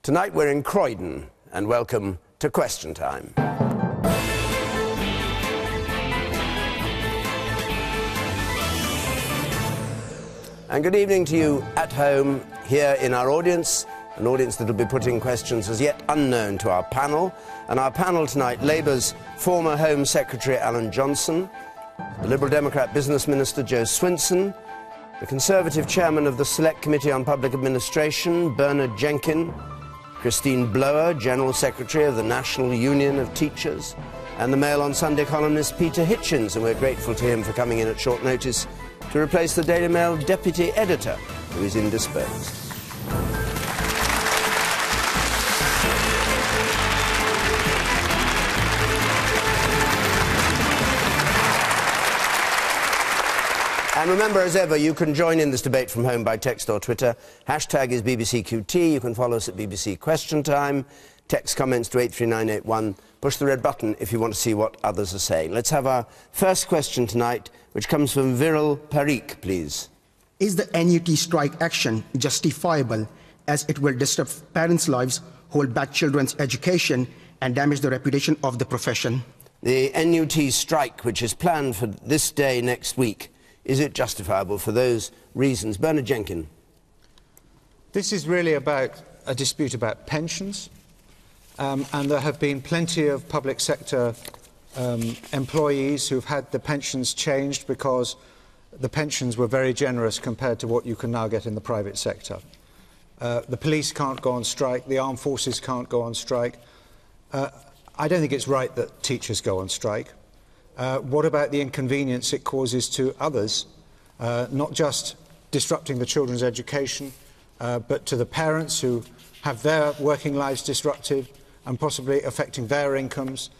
Tonight we're in Croydon, and welcome to Question Time. And good evening to you at home, here in our audience, an audience that will be putting questions as yet unknown to our panel. And our panel tonight, Labour's former Home Secretary Alan Johnson, the Liberal Democrat Business Minister Joe Swinson, the Conservative Chairman of the Select Committee on Public Administration, Bernard Jenkin, Christine Blower, General Secretary of the National Union of Teachers, and the Mail on Sunday columnist Petey Hitchens, and we're grateful to him for coming in at short notice to replace the Daily Mail deputy editor, who is indisposed. And remember, as ever, you can join in this debate from home by text or Twitter. Hashtag is BBCQT. You can follow us at BBC Question Time. Text comments to 83981. Push the red button if you want to see what others are saying. Let's have our first question tonight, which comes from Viral Parikh, please. Is the NUT strike action justifiable, as it will disrupt parents' lives, hold back children's education and damage the reputation of the profession? The NUT strike, which is planned for this day next week, is it justifiable for those reasons? Bernard Jenkin. This is really about a dispute about pensions, and there have been plenty of public sector employees who've had the pensions changed because the pensions were very generous compared to what you can now get in the private sector. The police can't go on strike, the armed forces can't go on strike. I don't think it's right that teachers go on strike. What about the inconvenience it causes to others, not just disrupting the children's education, but to the parents who have their working lives disrupted and possibly affecting their incomes?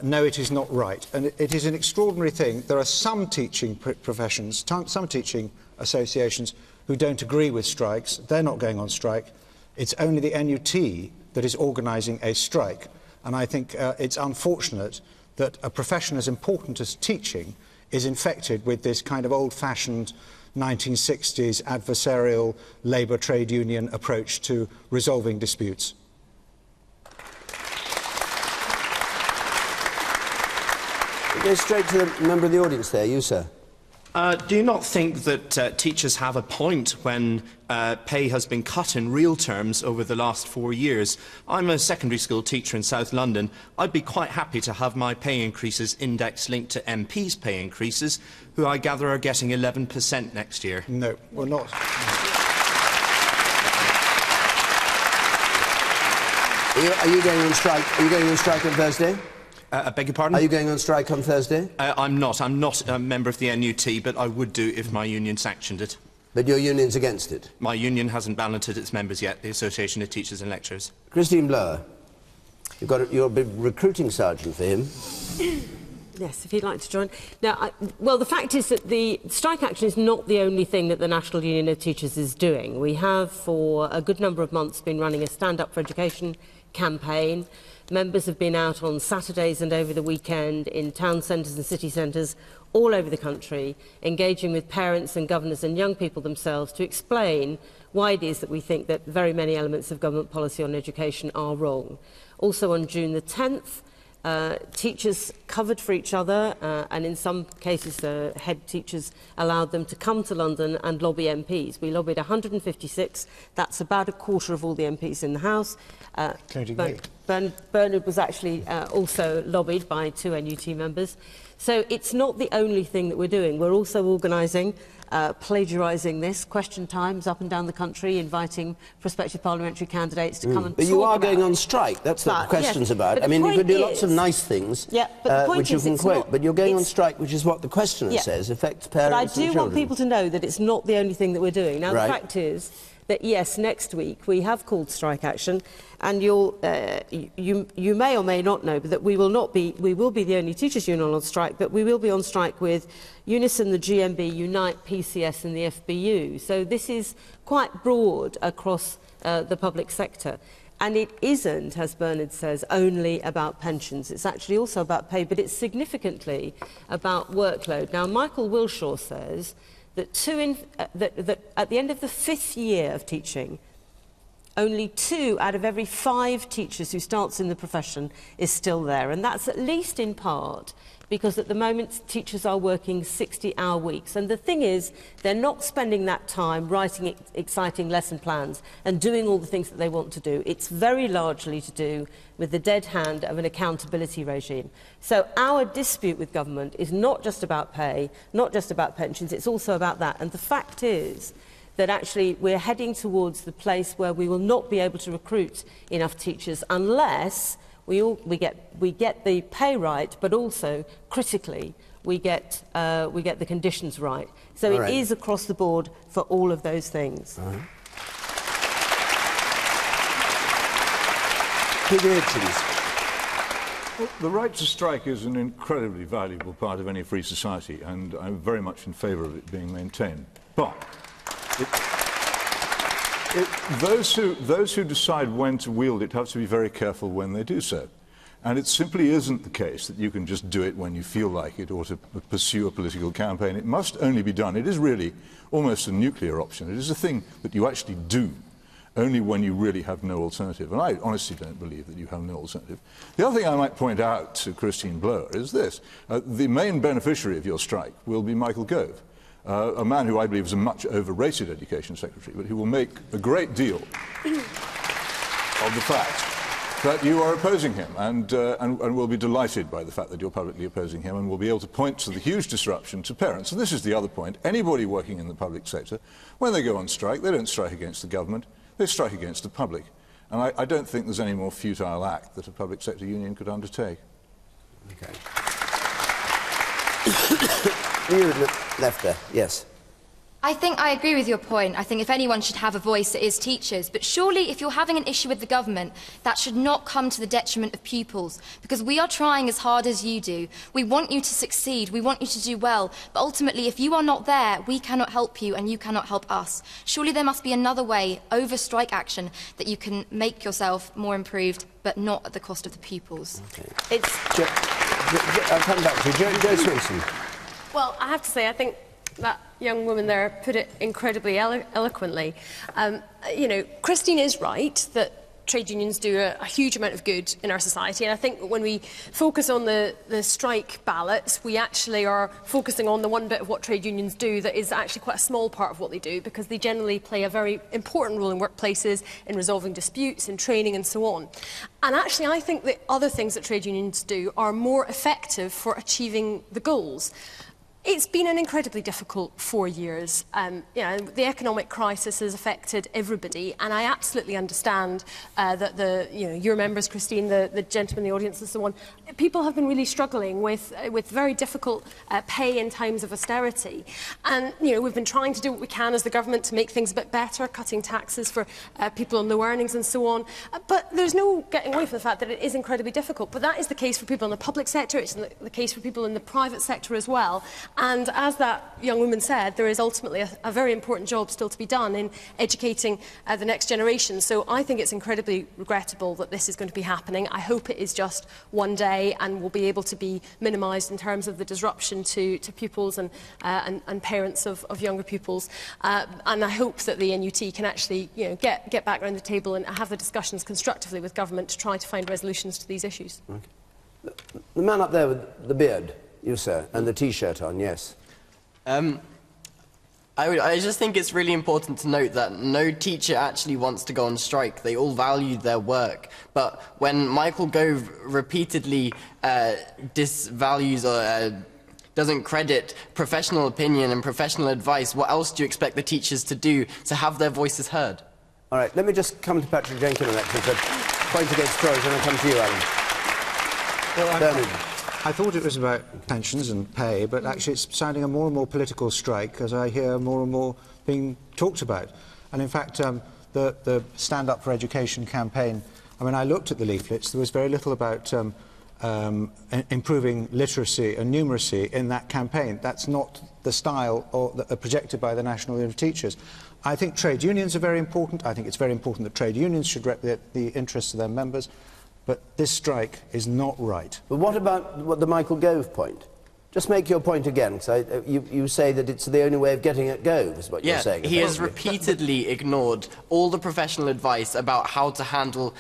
No, it is not right. And it is an extraordinary thing. There are some teaching professions, some teaching associations who don't agree with strikes. They're not going on strike. It's only the NUT that is organising a strike. And I think it's unfortunate that a profession as important as teaching is infected with this kind of old-fashioned 1960s adversarial labour trade union approach to resolving disputes. We'll go straight to the member of the audience there, you, sir. Do you not think that teachers have a point when pay has been cut in real terms over the last 4 years? I'm a secondary school teacher in South London. I'd be quite happy to have my pay increases index linked to MPs' pay increases, who I gather are getting 11% next year. No, we're not. Are you going on strike? Are you going on strike on Thursday? I beg your pardon? Are you going on strike on Thursday? I'm not. I'm not a member of the NUT, but I would do if my union sanctioned it. But your union's against it? My union hasn't balloted its members yet, the Association of Teachers and Lecturers. Christine Blower, you're a big recruiting sergeant for him. Yes, if he'd like to join. Now, well, the fact is that the strike action is not the only thing that the National Union of Teachers is doing. We have, for a good number of months, been running a Stand Up for Education campaign. Members have been out on Saturdays and over the weekend in town centres and city centres all over the country, engaging with parents and governors and young people themselves to explain why it is that we think that very many elements of government policy on education are wrong. Also on June the 10th, teachers covered for each other, and in some cases the head teachers allowed them to come to London and lobby MPs. We lobbied 156, that's about a quarter of all the MPs in the House. Bernard was actually also lobbied by 2 NUT members. So it's not the only thing that we're doing. We're also organising, plagiarising this, question times up and down the country, inviting prospective parliamentary candidates to come and talk. But you are going on strike, that's what the question's about. I mean, you could do lots of nice things, which you can quote, but you're going on strike, which is what the questioner says, affects parents and children. But I do want people to know that it's not the only thing that we're doing. Now, the fact is that, yes, next week we have called strike action, and you may or may not know, but that we will be the only teachers' union on strike, but we will be on strike with Unison, the GMB, Unite, PCS and the FBU. So this is quite broad across the public sector. And it isn't, as Bernard says, only about pensions. It's actually also about pay, but it's significantly about workload. Now, Michael Wilshaw says that, at the end of the 5th year of teaching, only 2 out of every 5 teachers who starts in the profession is still there. And that's at least in part because at the moment teachers are working 60-hour weeks. And the thing is, they're not spending that time writing exciting lesson plans and doing all the things that they want to do. It's very largely to do with the dead hand of an accountability regime. So our dispute with government is not just about pay, not just about pensions, it's also about that. And the fact is that actually we're heading towards the place where we will not be able to recruit enough teachers unless we get the pay right, but also, critically, we get the conditions right. So it is across the board for all of those things. Petey Hitchens. Well, the right to strike is an incredibly valuable part of any free society, and I'm very much in favour of it being maintained. But those who decide when to wield it have to be very careful when they do so. And it simply isn't the case that you can just do it when you feel like it or to pursue a political campaign. It must only be done. It is really almost a nuclear option. It is a thing that you actually do only when you really have no alternative. And I honestly don't believe that you have no alternative. The other thing I might point out to Christine Blower is this. The main beneficiary of your strike will be Michael Gove. A man who I believe is a much overrated Education Secretary, but who will make a great deal of the fact that you are opposing him, and will be delighted by the fact that you're publicly opposing him, and will be able to point to the huge disruption to parents. And this is the other point. Anybody working in the public sector, when they go on strike, they don't strike against the government, they strike against the public. And I don't think there's any more futile act that a public sector union could undertake. Okay. You left there, yes. I think I agree with your point. I think if anyone should have a voice, it is teachers. But surely, if you're having an issue with the government, that should not come to the detriment of pupils. Because we are trying as hard as you do. We want you to succeed. We want you to do well. But ultimately, if you are not there, we cannot help you and you cannot help us. Surely there must be another way, over strike action, that you can make yourself more improved, but not at the cost of the pupils. Okay. I'll come back to you. Jo Swinson. Well, I have to say, I think that young woman there put it incredibly eloquently. You know, Christine is right that trade unions do a huge amount of good in our society, and I think when we focus on the strike ballots, we actually are focusing on the one bit of what trade unions do that is actually quite a small part of what they do, because they generally play a very important role in workplaces, in resolving disputes, in training and so on. And actually I think the other things that trade unions do are more effective for achieving the goals. It's been an incredibly difficult 4 years. You know, the economic crisis has affected everybody, and I absolutely understand that your members, Christine, the gentleman in the audience, and so on, people have been really struggling with very difficult pay in times of austerity. And we've been trying to do what we can as the government to make things a bit better, cutting taxes for people on low earnings and so on. But there's no getting away from the fact that it is incredibly difficult. But that is the case for people in the public sector. It's the case for people in the private sector as well. And as that young woman said, there is ultimately a very important job still to be done in educating the next generation. So I think it's incredibly regrettable that this is going to be happening. I hope it is just one day and will be able to be minimised in terms of the disruption to pupils and parents of younger pupils. And I hope that the NUT can actually get back around the table and have the discussions constructively with government to try to find resolutions to these issues. Okay. The man up there with the beard, you sir, and the T-shirt on, yes. I just think it's really important to note that no teacher actually wants to go on strike. They all value their work. But when Michael Gove repeatedly disvalues or doesn't credit professional opinion and professional advice, what else do you expect the teachers to do to have their voices heard? All right, let me just come to Patrick Jenkins actually for point against Troy, and I'll come to you, Alan. Well, I thought it was about pensions and pay, but actually it's sounding a more and more political strike as I hear more and more being talked about. And in fact, the Stand Up for Education campaign, I mean, I looked at the leaflets, there was very little about improving literacy and numeracy in that campaign. That's not the style projected by the National Union of Teachers. I think trade unions are very important. I think it's very important that trade unions should represent the interests of their members. But this strike is not right. But what about the Michael Gove point? Just make your point again, because you say that it's the only way of getting it go, is what you're saying. He has repeatedly ignored all the professional advice about how to handle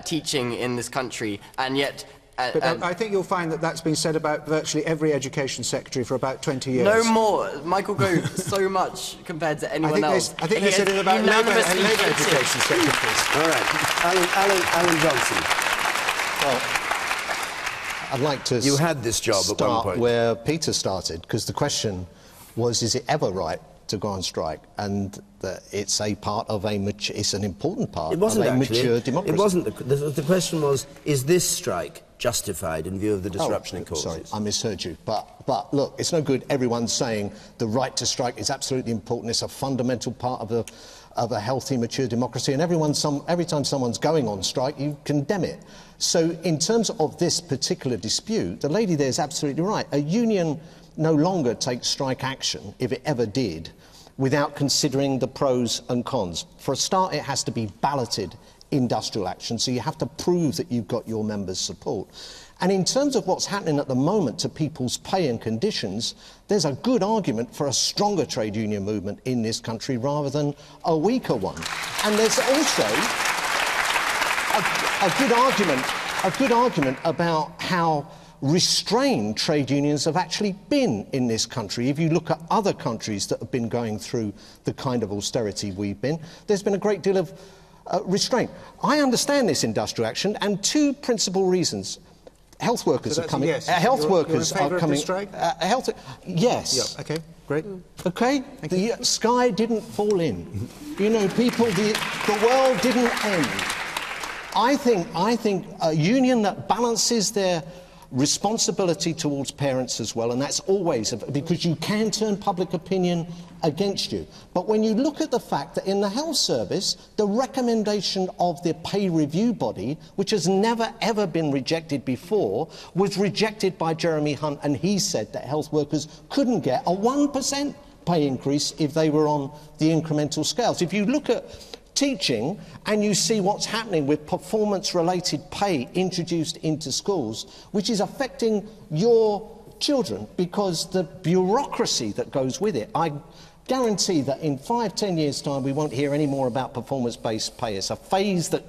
teaching in this country, and yet... I think you'll find that that's been said about virtually every education secretary for about 20 years. No more. Michael Gove, so much compared to anyone else. I think they said it about Labour education secretaries. All right. Alan Johnson. Well, I'd like to you had this job at one point. Where Peter started, because the question was, is it ever right to go on strike? And it's a part of it's an important part of a mature democracy. It wasn't. The question was, is this strike justified in view of the disruption it causes? Sorry, I misheard you. But look, it's no good everyone saying the right to strike is absolutely important. It's a fundamental part of a healthy, mature democracy. And every time someone's going on strike, you condemn it. So in terms of this particular dispute, the lady there is absolutely right. A union no longer takes strike action, if it ever did, without considering the pros and cons. For a start, it has to be balloted industrial action, so you have to prove that you've got your members' support. And in terms of what's happening at the moment to people's pay and conditions, there's a good argument for a stronger trade union movement in this country rather than a weaker one. And there's also a good argument about how restrained trade unions have actually been in this country. If you look at other countries that have been going through the kind of austerity we've been, there's been a great deal of restraint. I understand this industrial action, and two principal reasons. Health workers are coming. Yes. Health workers are coming. Yes. Yeah, okay, great. Okay. The sky didn't fall in. You know, people. The world didn't end. I think a union that balances their responsibility towards parents as well, and that's always because you can turn public opinion against you. But when you look at the fact that in the health service, the recommendation of the pay review body, which has never ever been rejected before, was rejected by Jeremy Hunt, and he said that health workers couldn't get a 1% pay increase if they were on the incremental scales. If you look at teaching and you see what's happening with performance-related pay introduced into schools, which is affecting your children because the bureaucracy that goes with it. I guarantee that in 5-10 years' time we won't hear any more about performance-based pay. It's a phase that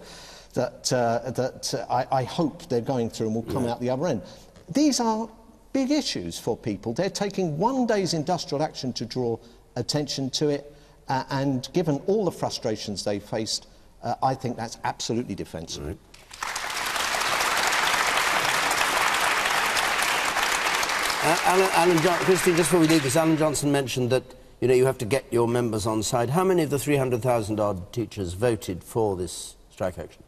I hope they're going through and will come out the other end. These are big issues for people. They're taking one day's industrial action to draw attention to it. And given all the frustrations they faced, I think that's absolutely defensible. Right. Christine, just before we leave this, Alan Johnson mentioned that you have to get your members on side. How many of the 300,000 odd teachers voted for this strike action?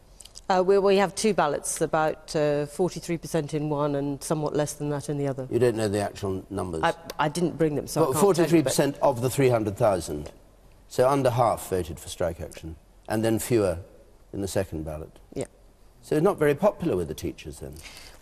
We have two ballots, about 43% in one and somewhat less than that in the other. You don't know the actual numbers? I didn't bring them, so but 43% of the 300,000. So under half voted for strike action, and then fewer in the second ballot. Yeah. So it's not very popular with the teachers, then?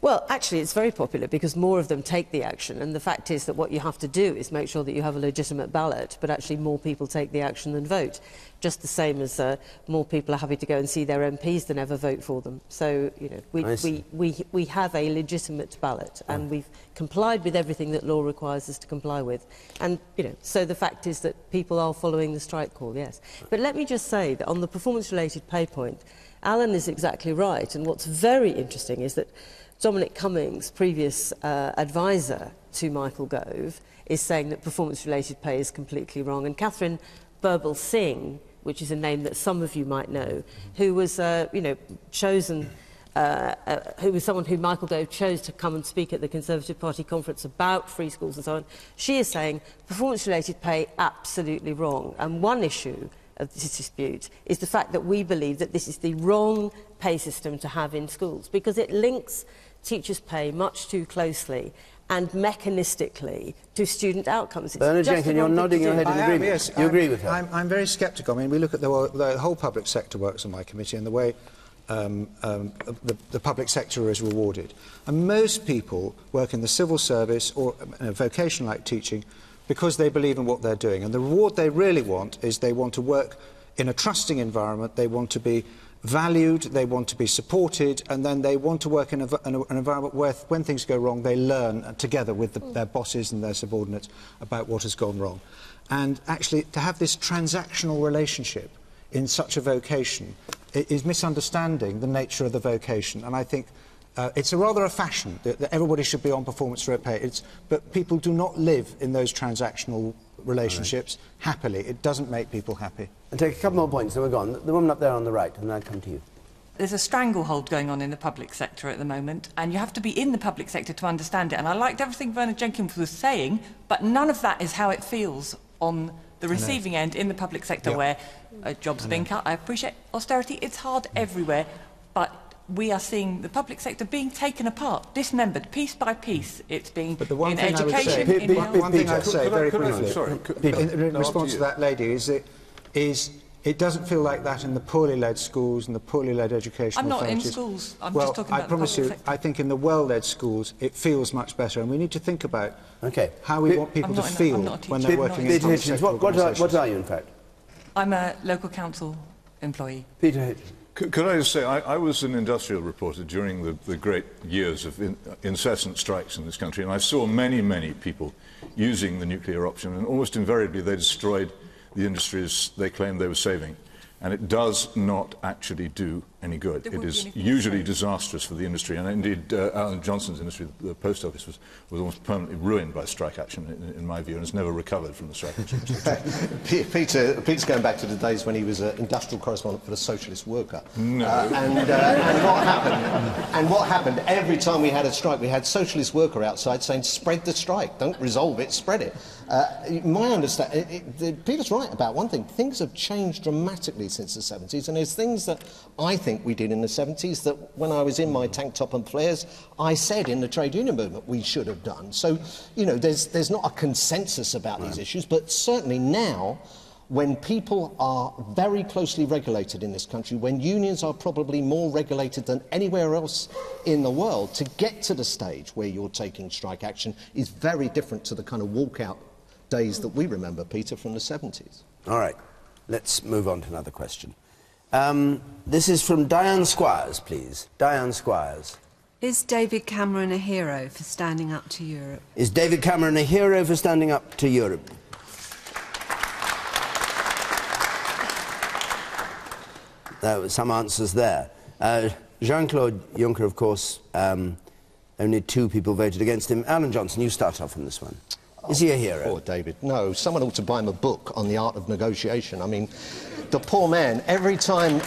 Well, actually, it's very popular because more of them take the action, and the fact is that what you have to do is make sure that you have a legitimate ballot, but actually more people take the action than vote. Just the same as more people are happy to go and see their MPs than ever vote for them. So, we have a legitimate ballot, and we've complied with everything that law requires us to comply with. And, so the fact is that people are following the strike call, yes. But let me just say that on the performance-related pay point, Alan is exactly right, and what's very interesting is that Dominic Cummings, previous advisor to Michael Gove, is saying that performance-related pay is completely wrong. And Catherine Birbal Singh, which is a name that some of you might know, who was, chosen, who was someone who Michael Gove chose to come and speak at the Conservative Party conference about free schools and so on, she is saying performance-related pay absolutely wrong. And one issue of this dispute is the fact that we believe that this is the wrong pay system to have in schools because it links teachers' pay much too closely and mechanistically to student outcomes. Bernard Jenkins, you're nodding your head in agreement. Yes, you agree with her? I'm very sceptical. I mean, we look at the whole public sector works on my committee and the way the public sector is rewarded. And most people work in the civil service or in a vocation like teaching because they believe in what they're doing. And the reward they really want is they want to work in a trusting environment, they want to be valued, they want to be supported, and then they want to work in an environment where, when things go wrong, they learn together with their bosses and their subordinates about what has gone wrong. And actually, to have this transactional relationship in such a vocation is misunderstanding the nature of the vocation. And I think it's rather a fashion that everybody should be on performance rate pay. But people do not live in those transactional relationships happily. It doesn't make people happy. And take a couple more points, then we're gone. The woman up there on the right, and then I'll come to you. There's a stranglehold going on in the public sector at the moment, and you have to be in the public sector to understand it. And I liked everything Bernard Jenkins was saying, but none of that is how it feels on the receiving end in the public sector, where jobs are being cut. I appreciate austerity. It's hard everywhere, but we are seeing the public sector being taken apart, dismembered, piece by piece. It's being in education, in health. One thing I'd say very briefly, in response to that lady, is it doesn't feel like that in the poorly led schools and the poorly led education I'm not authorities. in schools. I'm well, just talking about I promise the you, public sector. I think in the well-led schools it feels much better, and we need to think about how we want people to feel when they're working in public sector organisations. What are you, in fact? I'm a local council employee. Peter Hitchens. Could I just say, I was an industrial reporter during the great years of incessant strikes in this country, and I saw many, many people using the nuclear option, and almost invariably they destroyed the industries they claimed they were saving. And it does not actually do any good. It is usually disastrous for the industry, and indeed Alan Johnson's industry, the post office, was almost permanently ruined by strike action, in my view, and has never recovered from the strike action. Peter's going back to the days when he was an industrial correspondent for the Socialist Worker. No. And what happened? Every time we had a strike, we had Socialist Worker outside saying, spread the strike, don't resolve it, spread it. My understanding, Peter's right about one thing, things have changed dramatically since the 70s, and there's things that I think we did in the 70s that when I was in my tank top and flares, I said in the trade union movement we should have done. So, you know, there's not a consensus about these issues, but certainly now, when people are very closely regulated in this country, when unions are probably more regulated than anywhere else in the world, to get to the stage where you're taking strike action is very different to the kind of walkout days that we remember, Peter, from the 70s. All right, let's move on to another question. This is from Diane Squires, please. Diane Squires. Is David Cameron a hero for standing up to Europe? Is David Cameron a hero for standing up to Europe? There were some answers there. Jean-Claude Juncker, of course, only 2 people voted against him. Alan Johnson, you start off on this one. Is he a hero? Poor David. No, someone ought to buy him a book on the art of negotiation. I mean, the poor man, every time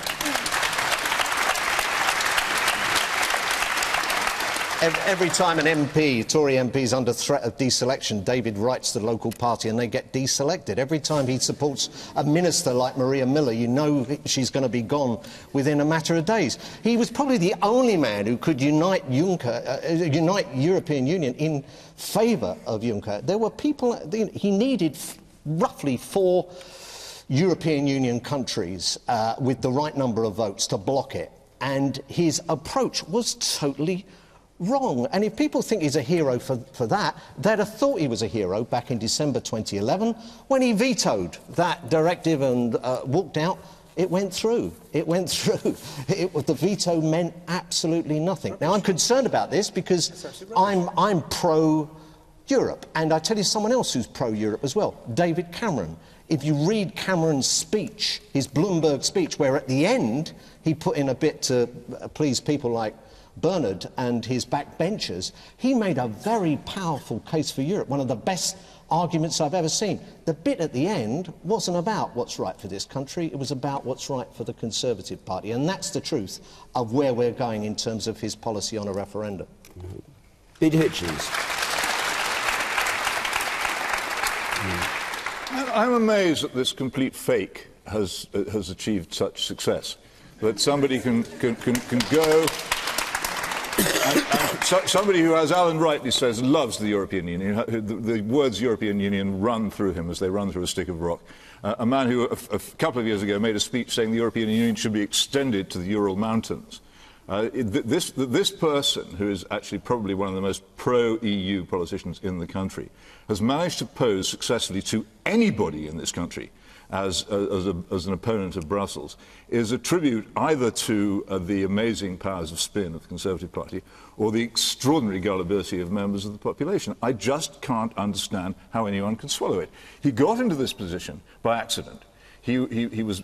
an MP, Tory MP, is under threat of deselection, David writes to the local party and they get deselected. Every time he supports a minister like Maria Miller, you know she's going to be gone within a matter of days. He was probably the only man who could unite European Union in favour of Juncker. There were people, he needed roughly 4 European Union countries with the right number of votes to block it. And his approach was totally wrong. And if people think he's a hero for that, they'd have thought he was a hero back in December 2011 when he vetoed that directive and walked out. It went through. It went through. The veto meant absolutely nothing. Now, I'm concerned about this because I'm pro-Europe. And I tell you someone else who's pro-Europe as well, David Cameron. If you read Cameron's speech, his Bloomberg speech, where at the end he put in a bit to please people like Bernard and his backbenchers, he made a very powerful case for Europe, one of the best arguments I've ever seen. The bit at the end wasn't about what's right for this country, it was about what's right for the Conservative Party, and that's the truth of where we're going in terms of his policy on a referendum. Petey Hitchens. I'm amazed that this complete fake has achieved such success, that somebody can go... And somebody who, as Alan rightly says, loves the European Union, the words European Union run through him as they run through a stick of rock. A man who, a couple of years ago, made a speech saying the European Union should be extended to the Ural Mountains. This person, who is actually probably one of the most pro-EU politicians in the country, has managed to pose successfully to anybody in this country as an opponent of Brussels is a tribute either to the amazing powers of spin of the Conservative Party or the extraordinary gullibility of members of the population. I just can't understand how anyone can swallow it. He got into this position by accident. He was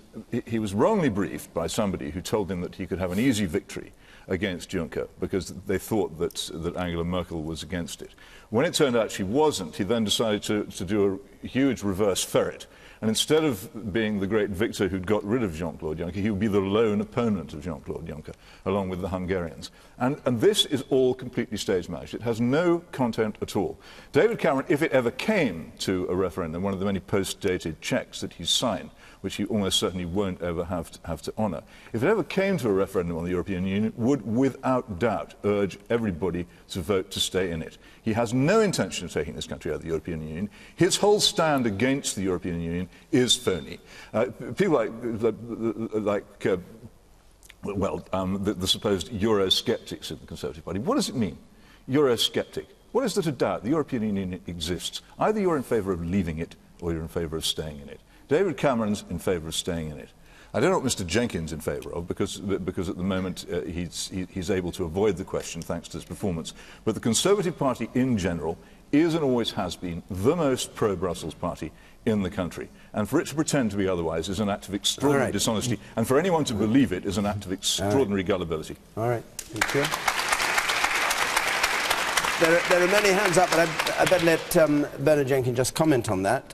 wrongly briefed by somebody who told him that he could have an easy victory against Juncker because they thought that Angela Merkel was against it. When it turned out she wasn't, he then decided to do a huge reverse ferret. And instead of being the great victor who'd got rid of Jean-Claude Juncker, he would be the lone opponent of Jean-Claude Juncker, along with the Hungarians. And this is all completely stage-managed. It has no content at all. David Cameron, if it ever came to a referendum, one of the many post-dated cheques that he's signed, which he almost certainly won't ever have to honour, if it ever came to a referendum on the European Union, would without doubt urge everybody to vote to stay in it. He has no intention of taking this country out of the European Union. His whole stand against the European Union is phony. People the supposed Eurosceptics in the Conservative Party. What does it mean, Eurosceptic? What is there to doubt? The European Union exists. Either you're in favour of leaving it or you're in favour of staying in it. David Cameron's in favour of staying in it. I don't know what Mr Jenkins is in favour of, because at the moment he's able to avoid the question thanks to his performance. But the Conservative Party in general is and always has been the most pro-Brussels party in the country. And for it to pretend to be otherwise is an act of extraordinary dishonesty, and for anyone to believe it is an act of extraordinary gullibility. All right, thank you. There are many hands up, but I better let Bernard Jenkins just comment on that.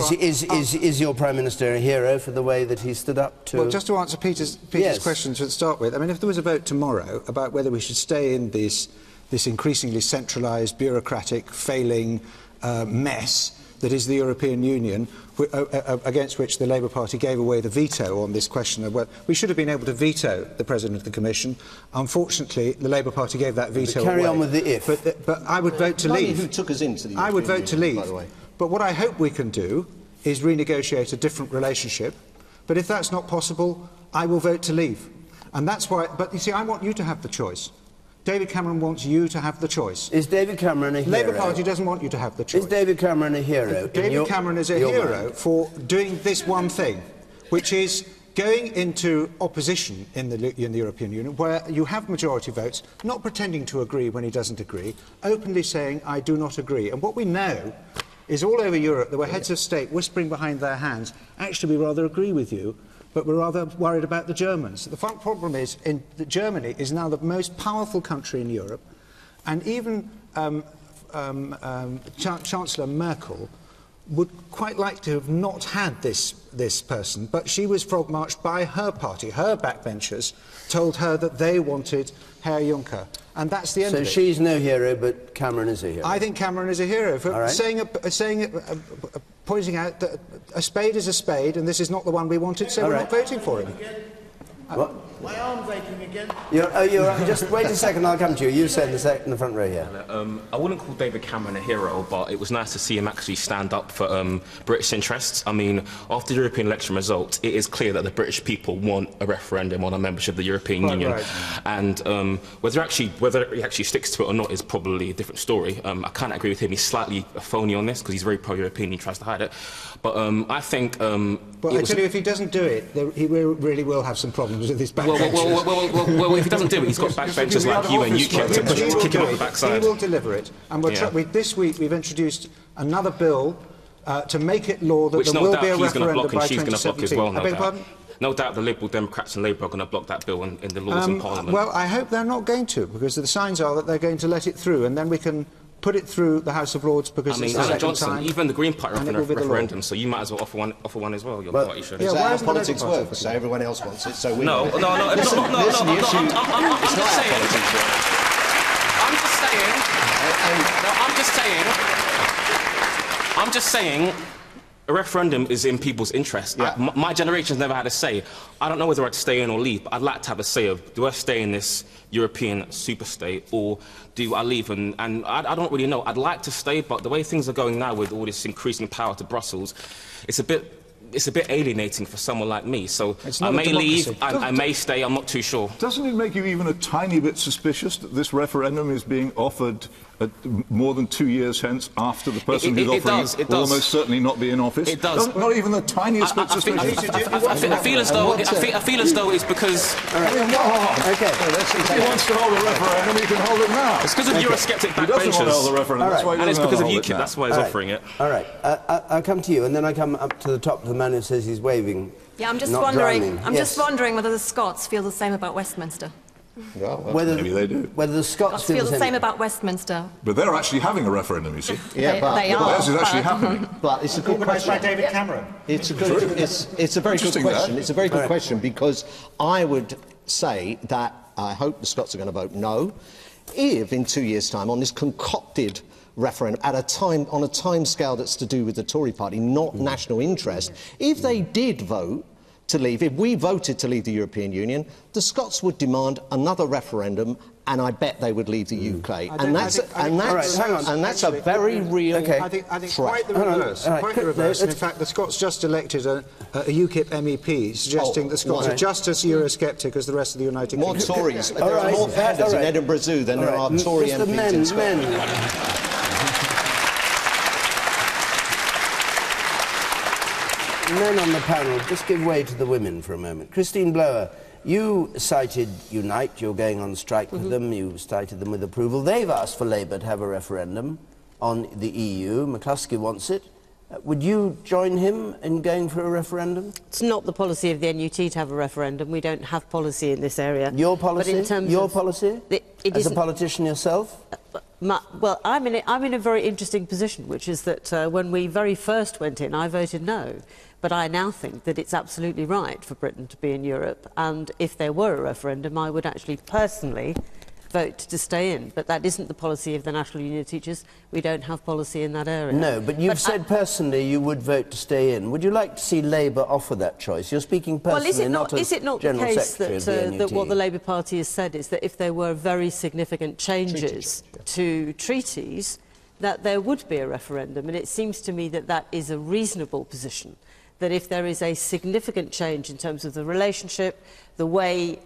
Is your Prime Minister a hero for the way that he stood up to... Well, just to answer Peter's question to start with, I mean, if there was a vote tomorrow about whether we should stay in this increasingly centralised, bureaucratic, failing mess that is the European Union, against which the Labour Party gave away the veto on this question of whether we should have been able to veto the President of the Commission. Unfortunately, the Labour Party gave that veto away. Carry on with the if. But I would vote to leave. Who took us into the European I would vote to leave. By the way. But what I hope we can do is renegotiate a different relationship. But if that's not possible, I will vote to leave. And that's why... But you see, I want you to have the choice. David Cameron wants you to have the choice. Is David Cameron a hero? Labour Party doesn't want you to have the choice. Is David Cameron a hero? David Cameron is a hero for doing this one thing, which is going into opposition in the European Union, where you have majority votes, not pretending to agree when he doesn't agree, openly saying, I do not agree. And what we know is all over Europe there were heads of state whispering behind their hands, actually we rather agree with you, but we're rather worried about the Germans. The problem is that Germany is now the most powerful country in Europe, and even Chancellor Merkel would quite like to have not had this person, but she was frog-marched by her party. Her backbenchers told her that they wanted Herr Juncker, and that's the end of it. So she's no hero, but Cameron is a hero? I think Cameron is a hero for pointing out that a spade is a spade, and this is not the one we wanted, so we're not voting for him. What? My arm's aching again. Just wait a second, I'll come to you. You said in the front row here. I wouldn't call David Cameron a hero, but it was nice to see him actually stand up for British interests. I mean, after the European election results, it is clear that the British people want a referendum on a membership of the European Union. Right. And whether he actually sticks to it or not is probably a different story. I can't agree with him. He's slightly phony on this because he's very pro-European. He tries to hide it. But I think... Well, I tell you, if he doesn't do it, he really will have some problems with his backbenchers. Well, if he doesn't do it, he's got backbenchers like you and UKIP to kick him off the backside. He will deliver it. And this week we've introduced another bill to make it law that there will be a referendum by 2017. No doubt the Liberal Democrats and Labour are going to block that bill in the laws in Parliament. Well, I hope they're not going to, because the signs are that they're going to let it through, and then we can put it through the House of Lords because it's the second Johnson, time. Even the Green Party are offering a referendum, so you might as well offer one as well. Your party should. Is that how politics works? So everyone else wants it, so we... No. I'm just saying. A referendum is in people's interest. Yeah. My generation's never had a say. I don't know whether I'd stay in or leave, but I'd like to have a say of, do I stay in this European superstate or do I leave? And I don't really know. I'd like to stay, but the way things are going now with all this increasing power to Brussels, it's a bit alienating for someone like me. So I may leave, I may stay, I'm not too sure. Doesn't it make you even a tiny bit suspicious that this referendum is being offered more than 2 years hence, after the person who's offering it will almost certainly not be in office? It does. Not even the tiniest bit of I feel as though it's because... Okay. If he wants to hold a referendum, he can hold it now. It's because of Eurosceptic backbenchers. He doesn't want to hold the referendum, that's why he and it's because of UKIP, UKIP, that's why he's offering it. All right, I'll come to you, and then I come up to the top of the man who says he's waving. Yeah, I'm just not wondering. drowning. I'm just wondering whether the Scots feel the same about Westminster. Yeah, well, maybe they do. Whether the Scots feel the same about Westminster. But they're actually having a referendum, you see. Yeah, they are. Theirs is actually happening. But it's a good question. By David Cameron. It's a very good question. It's a very good question, because I would say that I hope the Scots are going to vote no. If in 2 years' time, on this concocted referendum, on a time scale that's to do with the Tory party, not national interest, if they did vote to leave, if we voted to leave the European Union, the Scots would demand another referendum, and I bet they would leave the UK. And that's a very real I think quite the reverse. Quite the reverse. In fact, the Scots just elected a UKIP MEP, suggesting the Scots are just as Eurosceptic as the rest of the United Kingdom. More Tories. There are more founders in Edinburgh Zoo than there are Tory MPs in Scotland. Men on the panel, just give way to the women for a moment. Christine Blower, you cited Unite, you're going on strike with them, you cited them with approval. They've asked for Labour to have a referendum on the EU. McCluskey wants it. Would you join him in going for a referendum? It's not the policy of the NUT to have a referendum. We don't have policy in this area. Your policy? But in terms Your of policy? As a politician yourself? Well, I'm in a very interesting position, which is that when we very first went in, I voted no. But I now think that it's absolutely right for Britain to be in Europe, and if there were a referendum, I would actually personally vote to stay in. But that isn't the policy of the National Union of Teachers. We don't have policy in that area. No, but you've said personally you would vote to stay in. Would you like to see Labour offer that choice? You're speaking personally, well, is it not the case that what the Labour Party has said is that if there were very significant changes to treaties, that there would be a referendum? And it seems to me that that is a reasonable position. That if there is a significant change in terms of the relationship, the way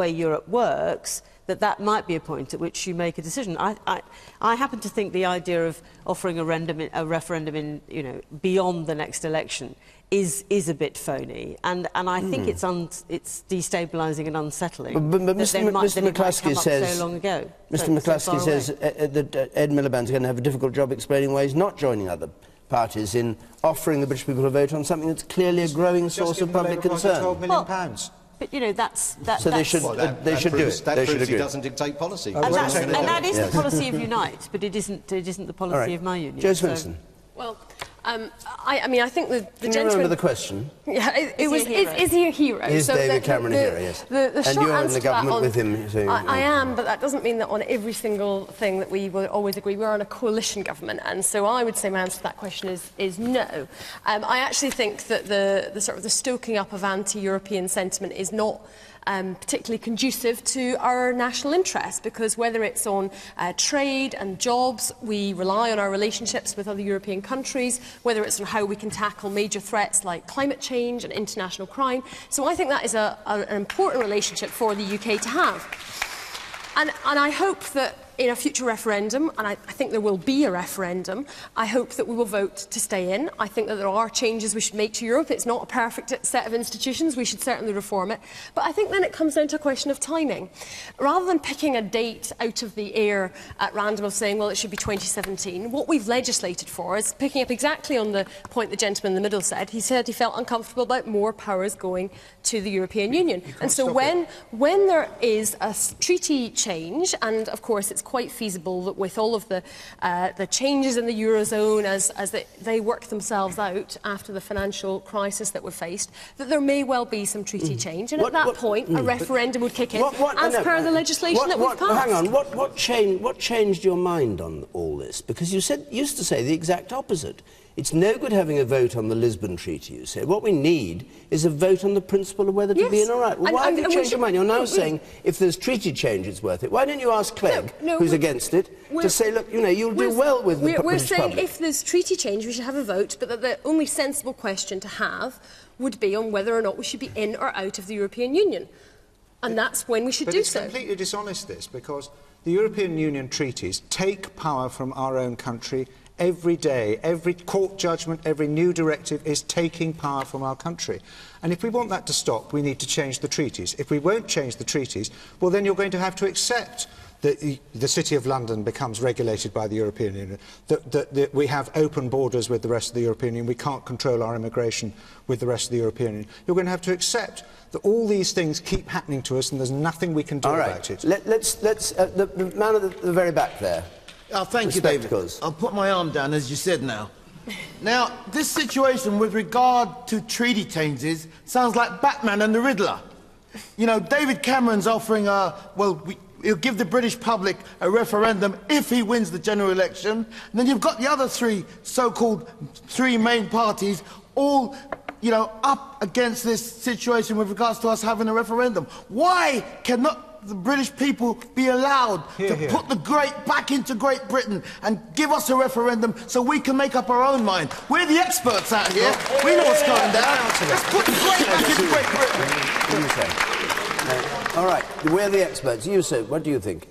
Europe works, that might be a point at which you make a decision. I happen to think the idea of offering a referendum in, beyond the next election is a bit phony, and I think it's destabilising and unsettling. But Mr. McCluskey says so long ago. Mr. McCluskey says that Ed Miliband's going to have a difficult job explaining why he's not joining other parties in offering the British people to vote on something that's clearly a growing source of public concern. £12 million. But that's so they should do it. That proves he doesn't dictate policy. And that is the policy of Unite, but it isn't the policy of my union. Joe Swinson. Well, I think the Can gentleman... you remember the question? Yeah, is he a hero? Is David Cameron a hero, yes. And you're in the government with him. So, I am, but that doesn't mean that on every single thing that we will always agree. We're on a coalition government, and so I would say my answer to that question is no. I actually think that the sort of the stoking up of anti-European sentiment is not particularly conducive to our national interest, because whether it's on trade and jobs, we rely on our relationships with other European countries, whether it's on how we can tackle major threats like climate change and international crime. So I think that is an important relationship for the UK to have. And I hope that in a future referendum, and I think there will be a referendum, I hope that we will vote to stay in. I think that there are changes we should make to Europe. It's not a perfect set of institutions. We should certainly reform it. But I think then it comes down to a question of timing. Rather than picking a date out of the air at random of saying, well, it should be 2017, what we've legislated for is picking up exactly on the point the gentleman in the middle said. He said he felt uncomfortable about more powers going to the European Union. And so when there is a treaty change, and of course it's quite feasible that with all of the changes in the Eurozone as they work themselves out after the financial crisis that we've faced, that there may well be some treaty change. And at that point, a referendum would kick in, as per the legislation that we've passed. Hang on, what changed your mind on all this? Because you used to say the exact opposite. It's no good having a vote on the Lisbon Treaty, you said. What we need is a vote on the principle of whether to be in or out. Well, why have you changed your mind? You're now saying if there's treaty change, it's worth it. Why don't you ask Clegg, who's against it, to say, look, you'll do well with the British public? We're saying if there's treaty change, we should have a vote, but that the only sensible question to have would be on whether or not we should be in or out of the European Union. And that's when we should do so. But it's completely dishonest, this, because the European Union treaties take power from our own country every day. Every court judgment, every new directive is taking power from our country. And if we want that to stop, we need to change the treaties. If we won't change the treaties, well, then you're going to have to accept that the City of London becomes regulated by the European Union, that we have open borders with the rest of the European Union, we can't control our immigration with the rest of the European Union. You're going to have to accept that all these things keep happening to us and there's nothing we can do about it. Let's the man at the very back there. Oh, thank you, David. I'll put my arm down, as you said now. Now, this situation with regard to treaty changes sounds like Batman and the Riddler. You know, David Cameron's offering he'll give the British public a referendum if he wins the general election. And then you've got the other so-called three main parties all, you know, up against this situation with regards to us having a referendum. Why cannot the British people be allowed to put the great back into Great Britain and give us a referendum so we can make up our own mind? We're the experts out here. We know what's going down. Let's put the great back into Great Britain. All right, we're the experts. You, sir, what do you think?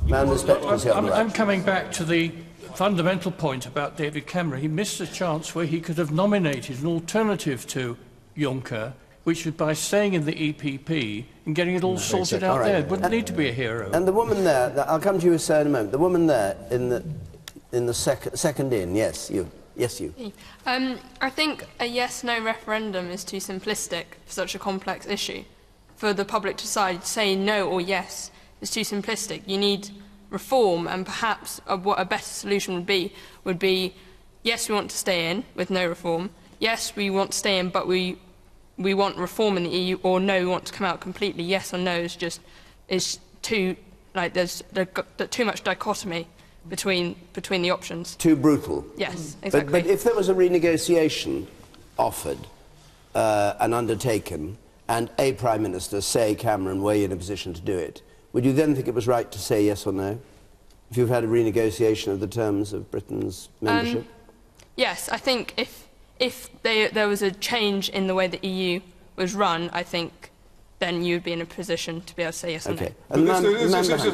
Man with spectacles here on the right. I'm coming back to the fundamental point about David Cameron. He missed a chance where he could have nominated an alternative to Juncker, which was by staying in the EPP and getting it all sorted out there. It wouldn't need to be a hero. And the woman there, I'll come to you, sir, in a moment. The woman there in the second in, yes, you. Yes, you. I think a yes-no referendum is too simplistic for such a complex issue. For the public to decide, saying no or yes is too simplistic. You need reform, and perhaps what a better solution would be, yes, we want to stay in with no reform. Yes, we want to stay in, but we want reform in the EU, or no, we want to come out completely. Yes or no is too, like, there's too much dichotomy between the options. Too brutal. Yes, exactly. But if there was a renegotiation offered and undertaken, and a Prime Minister, say Cameron, were you in a position to do it, would you then think it was right to say yes or no? If you've had a renegotiation of the terms of Britain's membership? Yes, I think if there was a change in the way the EU was run, I think then you'd be in a position to be able to say yes or no.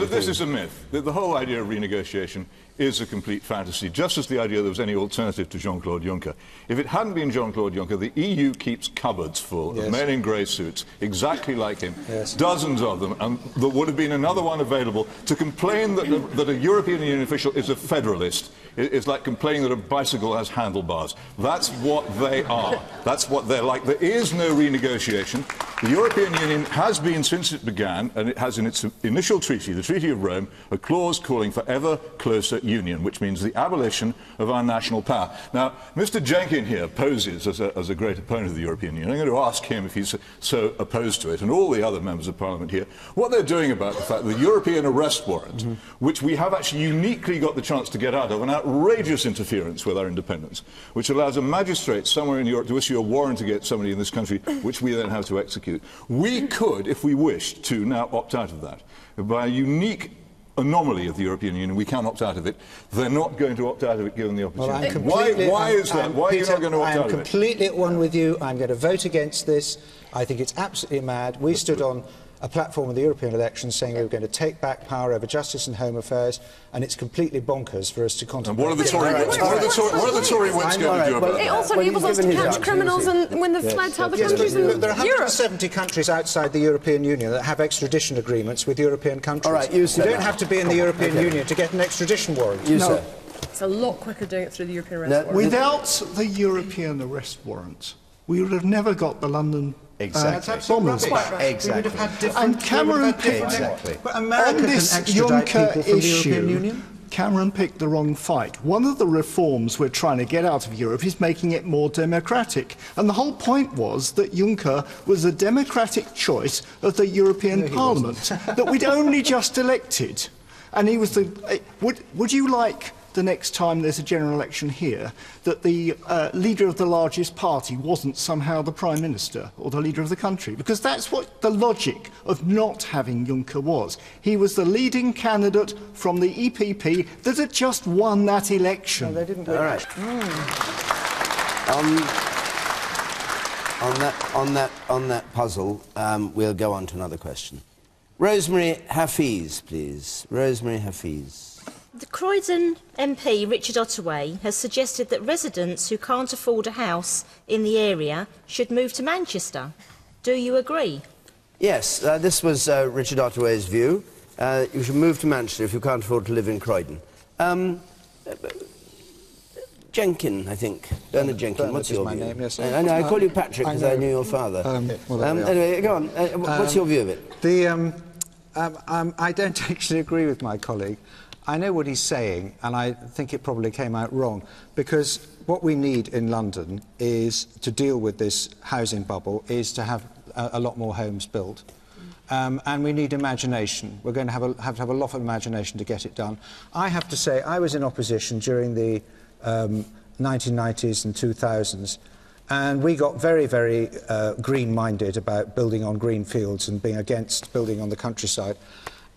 This is a myth. The whole idea of renegotiation is a complete fantasy, just as the idea there was any alternative to Jean-Claude Juncker. If it hadn't been Jean-Claude Juncker, the EU keeps cupboards full of men in grey suits, exactly like him, dozens of them, and there would have been another one available. To complain that a European Union official is a federalist is like complaining that a bicycle has handlebars. That's what they are. That's what they're like. There is no renegotiation. The European Union has been, since it began, and it has in its initial treaty, the Treaty of Rome, a clause calling for ever closer union, which means the abolition of our national power. Now, Mr. Jenkin here poses as a great opponent of the European Union. I'm going to ask him if he's so opposed to it, and all the other members of Parliament here, what they're doing about the fact that the European arrest warrant, which we have actually uniquely got the chance to get out of, an outrageous interference with our independence, which allows a magistrate somewhere in Europe to issue a warrant against somebody in this country, which we then have to execute. We could, if we wished to, now opt out of that. By a unique anomaly of the European Union, we can opt out of it. They're not going to opt out of it given the opportunity. Why is that? Why are you not going to opt out of it? I am completely at one with you. I'm going to vote against this. I think it's absolutely mad. We stood on a platform of the European elections saying we were going to take back power over justice and home affairs, and it's completely bonkers for us to contemplate. And what are the Tory whips going to do about it? It also enables us to catch criminals and when the flags tell the countries in Europe. There are 170 countries outside the European Union that have extradition agreements with European countries. All right, you don't have to be in the European Union to get an extradition warrant. It's a lot quicker doing it through the European arrest warrant. Without the European arrest warrant, we would have never got the London bombers. Exactly. And Cameron picked on this Juncker issue. Cameron picked the wrong fight. One of the reforms we're trying to get out of Europe is making it more democratic. And the whole point was that Juncker was a democratic choice of the European Parliament that we'd only just elected. And he was the... Would you like the next time there's a general election here, that the leader of the largest party wasn't somehow the Prime Minister or the leader of the country? Because that's what the logic of not having Juncker was. He was the leading candidate from the EPP that had just won that election. No, they didn't win. All right. On that puzzle, we'll go on to another question. Rosemary Hafiz, please. Rosemary Hafiz. The Croydon MP, Richard Ottaway, has suggested that residents who can't afford a house in the area should move to Manchester. Do you agree? Yes, this was Richard Ottaway's view. You should move to Manchester if you can't afford to live in Croydon. Jenkin, I think. Bernard Jenkin, what's your view? Name, yes. I know, I call you Patrick because I knew your father. Anyway, go on. What's your view of it? I don't actually agree with my colleague. I know what he's saying, and I think it probably came out wrong, because what we need in London is, to deal with this housing bubble, is to have a lot more homes built. And we need imagination. We're going to have to have a lot of imagination to get it done. I have to say, I was in opposition during the 1990s and 2000s, and we got very, very green-minded about building on green fields and being against building on the countryside.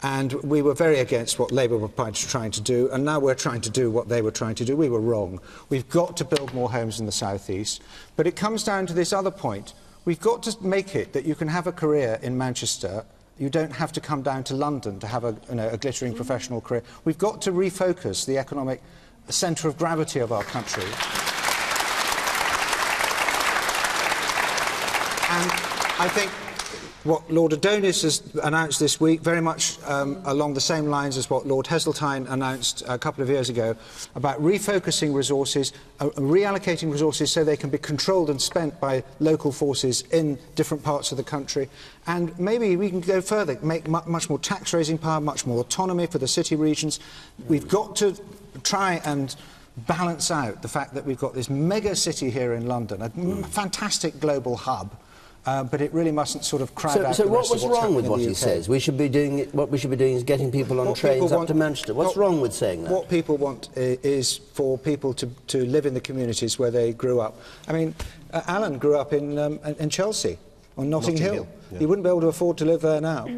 And we were very against what Labour were trying to do, and now we're trying to do what they were trying to do. We were wrong. We've got to build more homes in the South East. But it comes down to this other point. We've got to make it that you can have a career in Manchester. You don't have to come down to London to have a glittering professional career. We've got to refocus the economic centre of gravity of our country. And I think what Lord Adonis has announced this week, very much along the same lines as what Lord Heseltine announced a couple of years ago, about refocusing resources, reallocating resources so they can be controlled and spent by local forces in different parts of the country. And maybe we can go further, make much more tax-raising power, much more autonomy for the city regions. We've got to try and balance out the fact that we've got this mega city here in London, a fantastic global hub. But it really mustn't sort of crowd out. So what was wrong with what he says? What we should be doing is getting people on trains up to Manchester. What's wrong with saying that? What people want is for people to live in the communities where they grew up. I mean, Alan grew up in Chelsea, on Notting Hill. Yeah. You wouldn't be able to afford to live there now.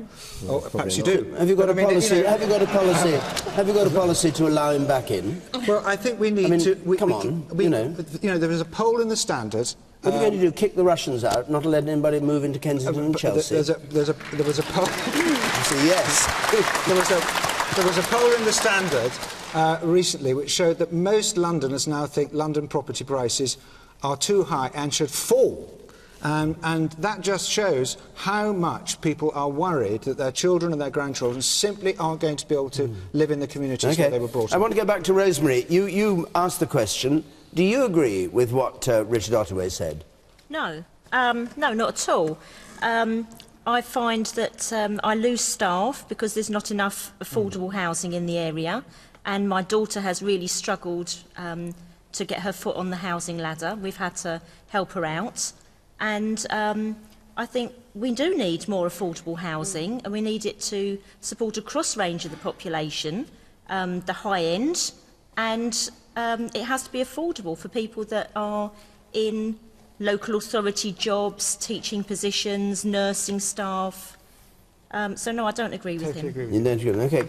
Or perhaps you do. Have you got a policy? Have you got a policy? Have you got a policy to allow him back in? Well, I think we need to. There was a poll in the Standard. What are you going to do? Kick the Russians out, not let anybody move into Kensington and Chelsea? There was a poll. Yes. There was a poll in the Standard recently which showed that most Londoners now think London property prices are too high and should fall. And that just shows how much people are worried that their children and their grandchildren simply aren't going to be able to live in the communities where they were brought up. I want to go back to Rosemary. You asked the question. Do you agree with what Richard Ottaway said? No. No, not at all. I find that I lose staff because there's not enough affordable housing in the area, and my daughter has really struggled to get her foot on the housing ladder. We've had to help her out. And I think we do need more affordable housing, and we need it to support a cross range of the population, the high end, and it has to be affordable for people that are in local authority jobs, teaching positions, nursing staff. So no, I don't agree with him. You don't agree. Okay.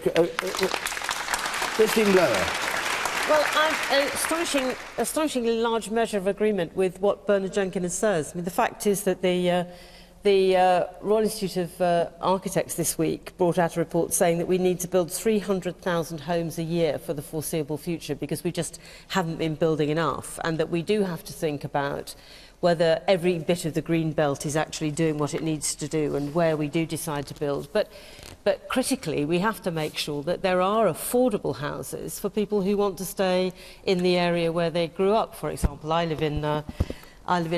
Christine Blower. Well, I'm astonishingly large measure of agreement with what Bernard Jenkins says. I mean, the fact is that the Royal Institute of Architects this week brought out a report saying that we need to build 300,000 homes a year for the foreseeable future because we just haven't been building enough, and that we do have to think about whether every bit of the green belt is actually doing what it needs to do and where we do decide to build. But critically, we have to make sure that there are affordable houses for people who want to stay in the area where they grew up. For example, I live in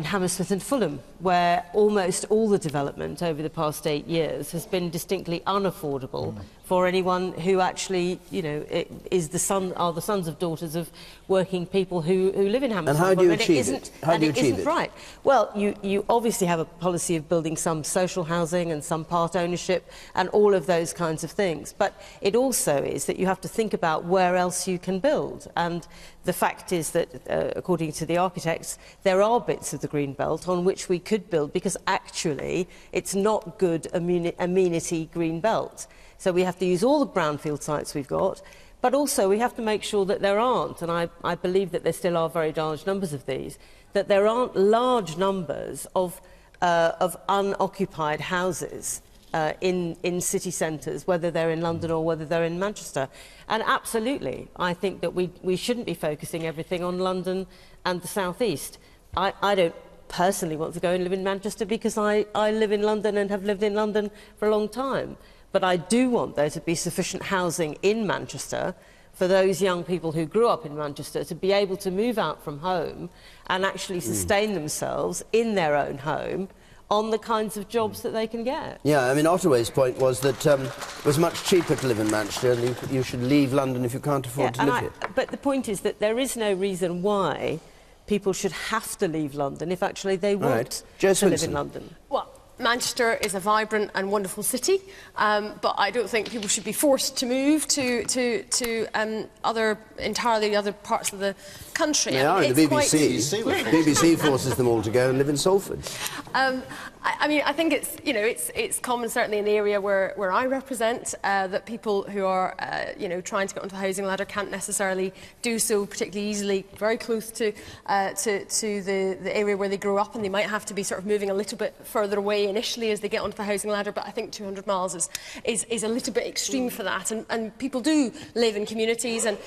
Hammersmith and Fulham, where almost all the development over the past 8 years has been distinctly unaffordable for anyone who actually, are the sons of daughters of working people who live in Hammersmith. And how do you achieve it? How do you achieve it? Right. Well, you obviously have a policy of building some social housing and some part ownership and all of those kinds of things. But it also is that you have to think about where else you can build. And the fact is that, according to the architects, there are bits of the green belt on which we could build because actually it's not good amenity green belt. So we have to use all the brownfield sites we've got, but also we have to make sure that there aren't, and I believe that there still are very large numbers of these, that there aren't large numbers of unoccupied houses in city centres, whether they're in London or whether they're in Manchester. And absolutely, I think that we shouldn't be focusing everything on London and the South East. I don't personally want to go and live in Manchester because I live in London and have lived in London for a long time. But I do want there to be sufficient housing in Manchester for those young people who grew up in Manchester to be able to move out from home and actually sustain themselves in their own home on the kinds of jobs that they can get. Yeah, I mean, Ottaway's point was that it was much cheaper to live in Manchester and you should leave London if you can't afford to live here. But the point is that there is no reason why people should have to leave London if actually they want to live in London. Well, Manchester is a vibrant and wonderful city, but I don't think people should be forced to move to entirely other parts of the country. They are in the BBC. The BBC forces them all to go and live in Salford. I mean, I think it's, you know, it's common certainly in the area where I represent that people who are, you know, trying to get onto the housing ladder can't necessarily do so particularly easily, very close to the area where they grew up, and they might have to be sort of moving a little bit further away initially as they get onto the housing ladder. But I think 200 miles is a little bit extreme for that, and people do live in communities, and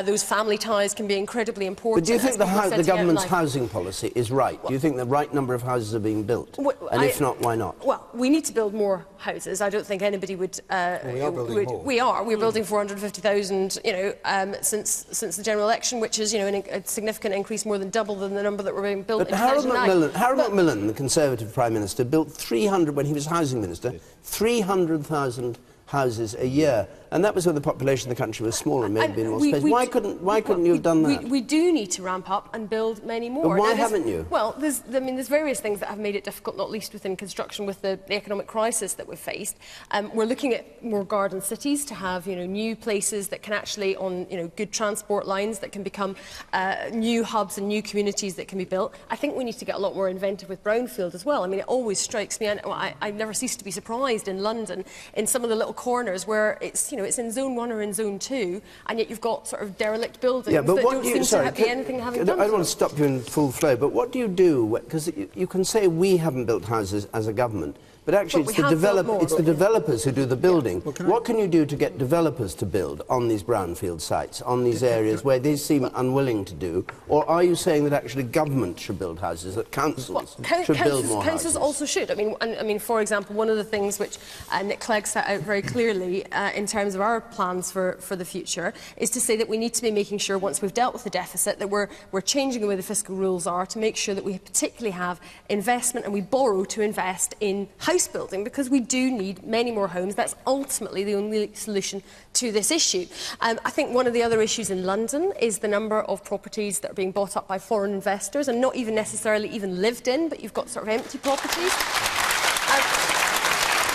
those family ties can be incredibly important. But do you think the government's housing policy is right? Do you think the right number of houses are being built? And if not, why not? Well, we need to build more houses. I don't think anybody would... we are building more. We are. We're building 450,000, you know, since the general election, which is, you know, a significant increase, more than double than the number that were being built in 2009. Harold Macmillan, the Conservative Prime Minister, built 300, when he was Housing Minister, 300,000 houses a year, and that was when the population of the country was smaller and may have been more space. Why couldn't you have done that? We do need to ramp up and build many more. But why haven't you? Well, there's various things that have made it difficult, not least within construction, with the economic crisis that we've faced. We're looking at more garden cities to have, you know, new places that can actually, on, you know, good transport lines that can become new hubs and new communities that can be built. I think we need to get a lot more inventive with brownfield as well. I mean, it always strikes me, and I never cease to be surprised in London, in some of the little corners where it's, you know, it's in zone 1 or in zone 2, and yet you've got sort of derelict buildings that don't seem to be anything having done. I don't want to stop you in full flow, but what do you do? Because you can say we haven't built houses as a government, but actually it's the developers who do the building. Yeah. What can you do to get developers to build on these brownfield sites, on these areas where they seem unwilling to do? Or are you saying that actually government should build houses, that councils should build more houses? Councils also should. I mean, for example, one of the things which Nick Clegg set out very clearly in terms of our plans for the future is to say that we need to be making sure, once we've dealt with the deficit, that we're changing the way the fiscal rules are to make sure that we particularly have investment and we borrow to invest in house building, because we do need many more homes. That's ultimately the only solution to this issue. I think one of the other issues in London is the number of properties that are being bought up by foreign investors and not even necessarily even lived in, but you've got sort of empty properties.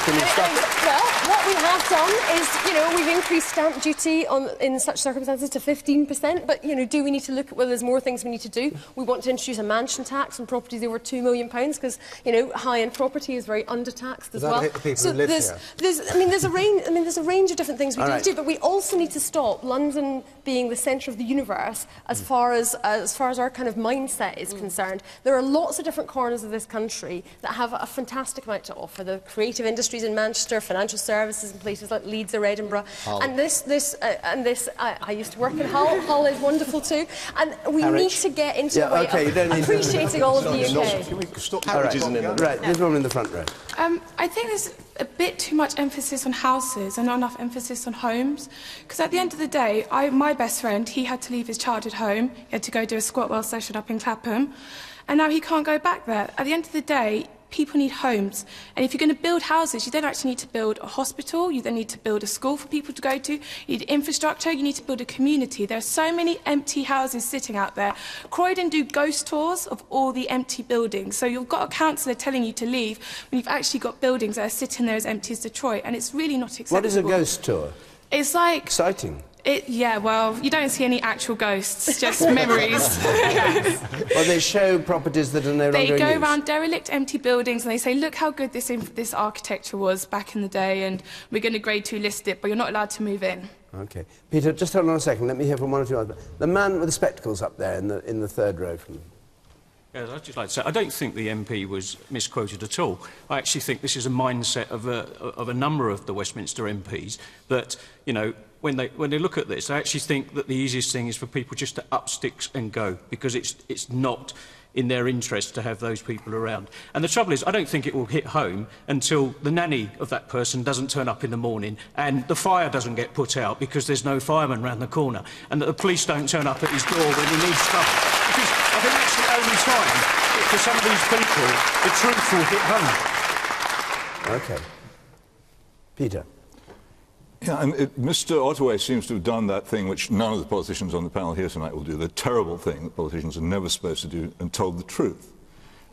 Well, what we have done is, you know, we've increased stamp duty in such circumstances to 15%, but, you know, do we need to look at whether there's more things we need to do? We want to introduce a mansion tax on properties over £2 million because, you know, high-end property is very under-taxed as well. So there's a range of different things we need to do, but we also need to stop London being the centre of the universe as far as our kind of mindset is concerned. There are lots of different corners of this country that have a fantastic amount to offer. The creative industries in Manchester, financial services in places like Leeds or Edinburgh, and I used to work in Hull. Hull is wonderful too, and we need to get into a way of appreciating all of the UK. Can we stop Right, there's one in the front row. I think there's a bit too much emphasis on houses and not enough emphasis on homes, because at the end of the day, my best friend, he had to leave his childhood home, he had to go do a squat well session up in Clapham, and now he can't go back there. At the end of the day, people need homes, and if you're going to build houses, you then actually need to build a hospital, you then need to build a school for people to go to, you need infrastructure, you need to build a community. There are so many empty houses sitting out there. Croydon do ghost tours of all the empty buildings, so you've got a councillor telling you to leave when you've actually got buildings that are sitting there as empty as Detroit, and it's really not acceptable. What is a ghost tour? It's like... Exciting. Yeah, well, you don't see any actual ghosts, just memories. Well, they show properties that are no longer in use. They go around derelict, empty buildings, and they say, look how good this architecture was back in the day, and we're going to grade 2 list it, but you're not allowed to move in. OK. Peter, just hold on a second. Let me hear from one or two others. The man with the spectacles up there in the third row. Yes, I'd just like to say, I don't think the MP was misquoted at all. I actually think this is a mindset of a number of the Westminster MPs that, you know, when they look at this, I actually think that the easiest thing is for people just to up sticks and go, because it's not in their interest to have those people around. And the trouble is, I don't think it will hit home until the nanny of that person doesn't turn up in the morning and the fire doesn't get put out because there's no fireman round the corner, and that the police don't turn up at his door when he needs stuff. Because I think that's the only time that for some of these people the truth will hit home. OK. Peter. Yeah, and Mr. Ottaway seems to have done that thing which none of the politicians on the panel here tonight will do, the terrible thing that politicians are never supposed to do, and told the truth.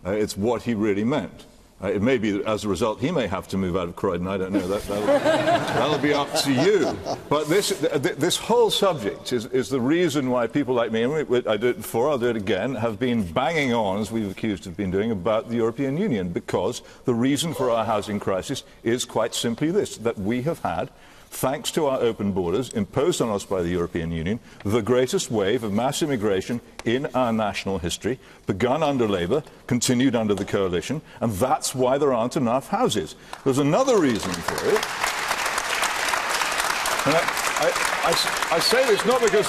It's what he really meant. It may be that as a result he may have to move out of Croydon, I don't know, that'll be up to you. But this whole subject is the reason why people like me, I did it before, I'll do it again, have been banging on, as we've accused of been doing, about the European Union, because the reason for our housing crisis is quite simply this, that we have had, thanks to our open borders imposed on us by the European Union, the greatest wave of mass immigration in our national history, begun under Labour, continued under the coalition, and that's why there aren't enough houses. There's another reason for it. And I say this not because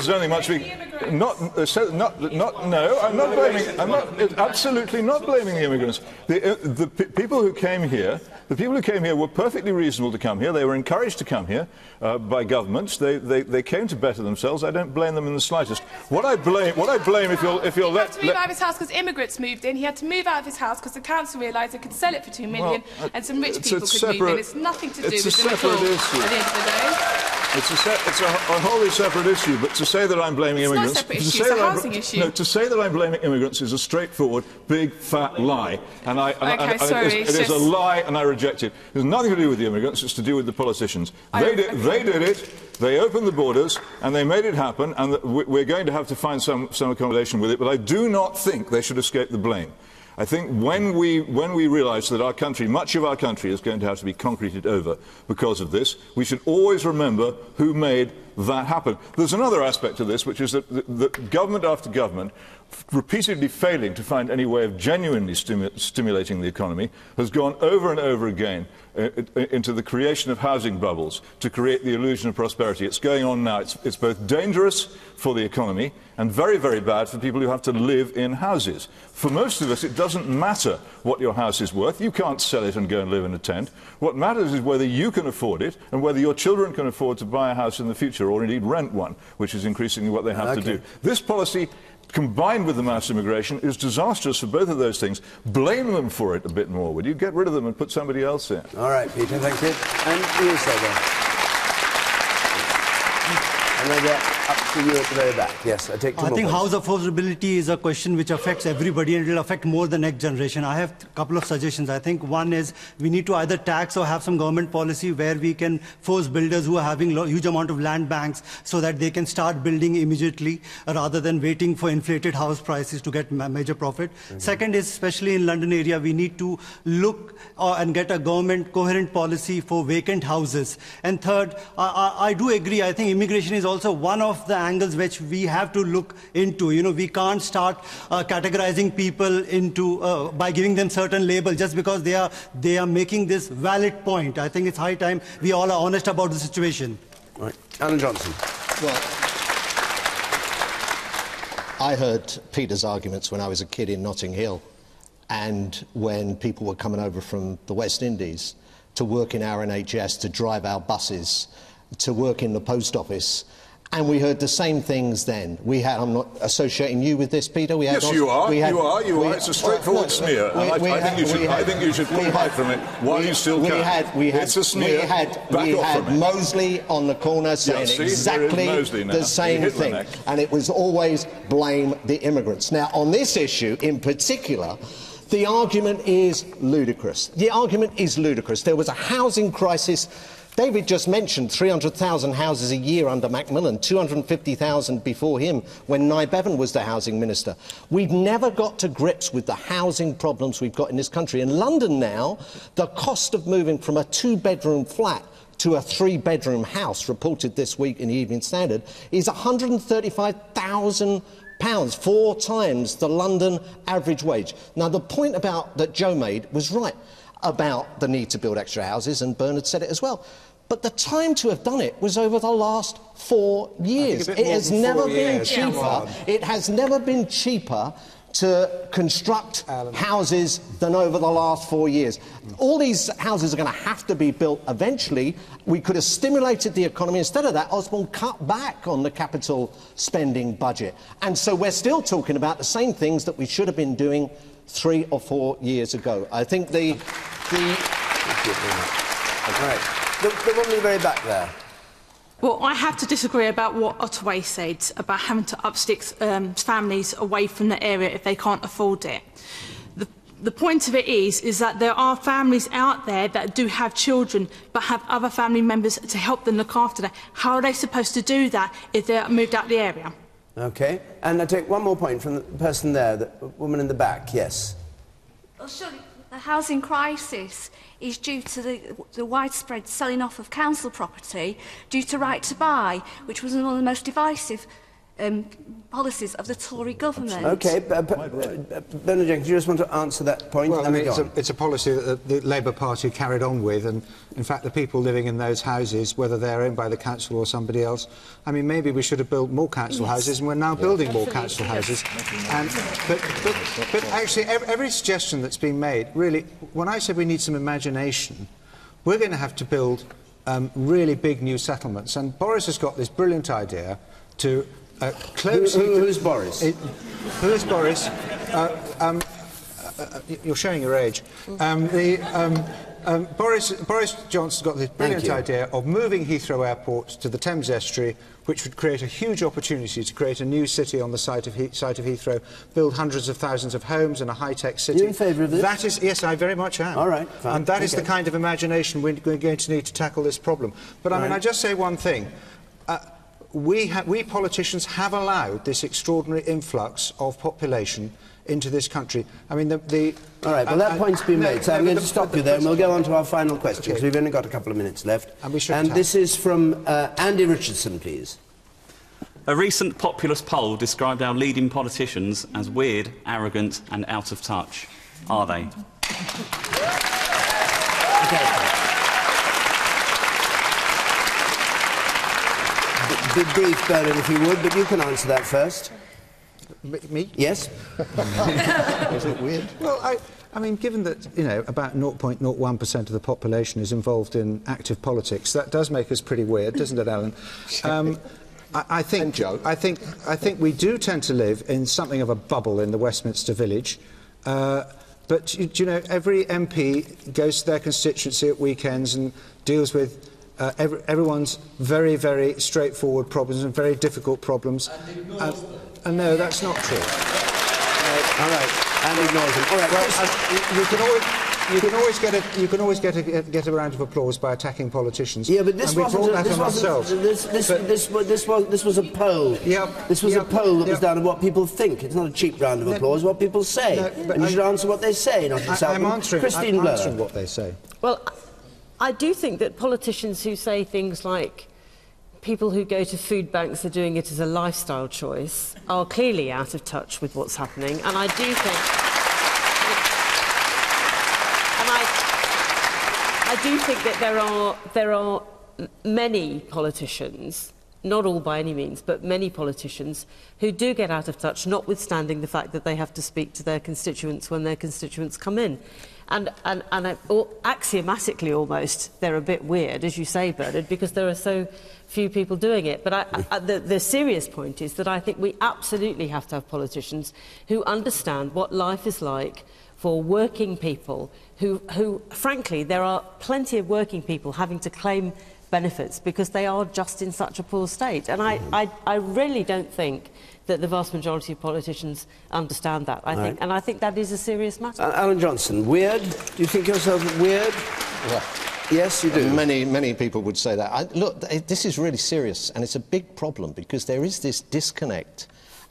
there's only much we... No, I'm not blaming... I'm absolutely not blaming the immigrants. The people who came here... The people who came here were perfectly reasonable to come here. They were encouraged to come here by governments. They came to better themselves. I don't blame them in the slightest. What I blame if you'll let... He had to move out of his house because immigrants moved in. He had to move out of his house because the council realised they could sell it for £2 million and some rich people could move in. It's nothing to do with them at all at the end of the day. It's a wholly separate issue, but to say that I'm blaming immigrants... It's not a separate issue, it's a housing issue. No, to say that I'm blaming immigrants is a straightforward, big, fat lie. And it is a lie, and I reject it. It has nothing to do with the immigrants, it's to do with the politicians. They did it, they opened the borders, and they made it happen, and we're going to have to find some accommodation with it, but I do not think they should escape the blame. I think when we realise that our country, much of our country, is going to have to be concreted over because of this, we should always remember who made that happen. There's another aspect to this, which is that government after government, repeatedly failing to find any way of genuinely stimulating the economy, has gone over and over again into the creation of housing bubbles to create the illusion of prosperity. It's going on now. It's both dangerous for the economy and very, very bad for people who have to live in houses. For most of us, it doesn't matter what your house is worth. You can't sell it and go and live in a tent. What matters is whether you can afford it and whether your children can afford to buy a house in the future or indeed rent one, which is increasingly what they have to do. This policy, combined with the mass immigration, is disastrous for both of those things. Blame them for it a bit more, would you? Get rid of them and put somebody else in. All right, Peter, thank you. And you say that. And then up to you at the very back. Yes, I take two more I think points. house affordability is a question which affects everybody, and it will affect more the next generation. I have a couple of suggestions. I think one is we need to either tax or have some government policy where we can force builders who are having huge amount of land banks so that they can start building immediately rather than waiting for inflated house prices to get major profit. Second is, especially in London area, we need to look and get a government coherent policy for vacant houses. And third, I do agree, I think immigration is also one of the angles which we have to look into. You know, we can't start categorizing people into by giving them certain labels just because they are making this valid point. I think it's high time we all are honest about the situation. Right. Alan Johnson. Well, I heard Peter's arguments when I was a kid in Notting Hill, and when people were coming over from the West Indies to work in our NHS, to drive our buses, to work in the post office. And we heard the same things then. We had, I'm not associating you with this, Peter. We had yes, you are. You are. It's a straightforward smear. I think you should pull back from it while you still can. It's a smear. We had Mosley on the corner saying exactly the same thing. And it was always blame the immigrants. Now, on this issue in particular, the argument is ludicrous. The argument is ludicrous. There was a housing crisis. David just mentioned 300,000 houses a year under Macmillan, 250,000 before him when Nye Bevan was the housing minister. We've never got to grips with the housing problems we've got in this country. In London now, the cost of moving from a two-bedroom flat to a three-bedroom house, reported this week in the Evening Standard, is £135,000 pounds, 4 times the London average wage. Now, the point that Joe made was right about the need to build extra houses, and Bernard said it as well. But the time to have done it was over the last 4 years. It has never been cheaper. It has never been cheaper to construct houses than over the last 4 years. All these houses are going to have to be built eventually. We could have stimulated the economy. Instead of that, Osborne cut back on the capital spending budget. And so we're still talking about the same things that we should have been doing 3 or 4 years ago. I think the woman very back there. Well, I have to disagree about what Ottaway said about having to upstick families away from the area if they can't afford it. The point of it is that there are families out there that do have children but have other family members to help them look after them. How are they supposed to do that if they're moved out the area? OK. And I take one more point from the person there, the woman in the back. Yes. Well, surely the housing crisis is due to the widespread selling off of council property due to right to buy, which was one of the most divisive policies of the Tory government. OK, Bernard Jenkins, do you just want to answer that point? Well, I mean, it's a policy that the Labour Party carried on with, and in fact the people living in those houses, whether they're owned by the council or somebody else, I mean, maybe we should have built more council houses, and we're now building more council houses. And, but actually, every suggestion that's been made, really, when I said we need some imagination, we're going to have to build really big new settlements, and Boris has got this brilliant idea to who's Boris? Who is Boris? You're showing your age. Boris Johnson's got this brilliant idea of moving Heathrow Airport to the Thames Estuary, which would create a huge opportunity to create a new city on the site of Heathrow, build hundreds of thousands of homes and a high-tech city. You're in favour of this? That is, yes, I very much am. All right, fine. And that is the kind of imagination we're going to need to tackle this problem. But I mean, I just say one thing. We politicians have allowed this extraordinary influx of population into this country. I mean, all right, well, that point's been made, so I'm going to stop you there, and we'll go on to our final question, because we've only got a couple of minutes left. And this is from Andy Richardson, please. A recent populist poll described our leading politicians as weird, arrogant and out of touch. Are they? Be brief, Bernard, if you would, but you can answer that first. Me? Yes. Is it weird? Well, I mean, given that, you know, about 0.01% of the population is involved in active politics, that does make us pretty weird, doesn't it, Alan? I think we do tend to live in something of a bubble in the Westminster Village. But, you know, every MP goes to their constituency at weekends and deals with everyone's very, very straightforward problems and very difficult problems. And no, that's not true. All right, and ignores them. All right, well, you can always get a round of applause by attacking politicians. Yeah, but this wasn't. This was a poll. Yeah, this was a poll that was done of what people think. It's not a cheap round of applause. What people say, and you should answer what they say, not insult them. I'm answering what they say. Well, I do think that politicians who say things like people who go to food banks are doing it as a lifestyle choice are clearly out of touch with what's happening, and I do think, I do think that there are many politicians, not all by any means, but many politicians who do get out of touch, notwithstanding the fact that they have to speak to their constituents when their constituents come in. And axiomatically almost, they're a bit weird, as you say, Bernard, because there are so few people doing it. But the serious point is that I think we absolutely have to have politicians who understand what life is like for working people who frankly, there are plenty of working people having to claim benefits because they are just in such a poor state. And I really don't think that the vast majority of politicians understand that, and I think that is a serious matter. Alan Johnson, weird? Do you think yourself weird? Well, yes, you do. Many people would say that. Look, this is really serious, and it's a big problem because there is this disconnect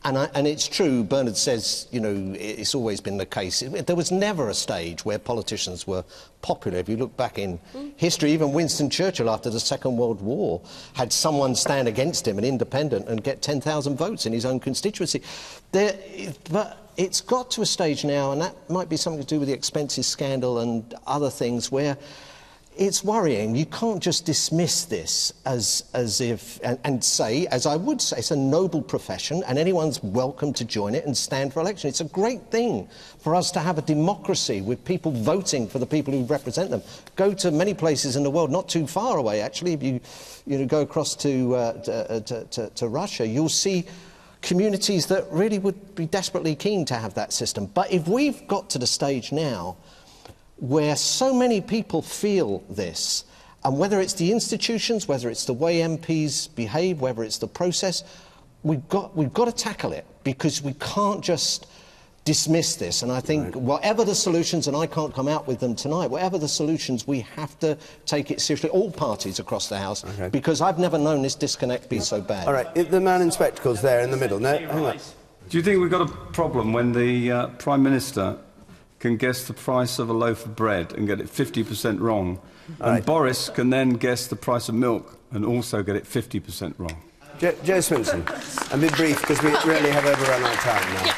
And it's true, Bernard says, you know, it's always been the case. There was never a stage where politicians were popular. If you look back in history, even Winston Churchill, after the Second World War, had someone stand against him, an independent, and get 10,000 votes in his own constituency. But it's got to a stage now, and that might be something to do with the expenses scandal and other things, where it's worrying. You can't just dismiss this as if, and say, as I would say, it's a noble profession and anyone's welcome to join it and stand for election. It's a great thing for us to have a democracy with people voting for the people who represent them. Go to many places in the world, not too far away actually, if you go across to Russia, you'll see communities that really would be desperately keen to have that system. But if we've got to the stage now where so many people feel this, and whether it's the institutions, whether it's the way MPs behave, whether it's the process, we've got to tackle it, because we can't just dismiss this. And I think whatever the solutions, and I can't come out with them tonight, whatever the solutions, we have to take it seriously, all parties across the House, because I've never known this disconnect be so bad. All right, the man in spectacles there in the middle. No, hang on. Do you think we've got a problem when the Prime Minister can guess the price of a loaf of bread and get it 50% wrong, and Boris can then guess the price of milk and also get it 50% wrong? Joe Swinson, and be brief, because we really have overrun our time now. Yeah,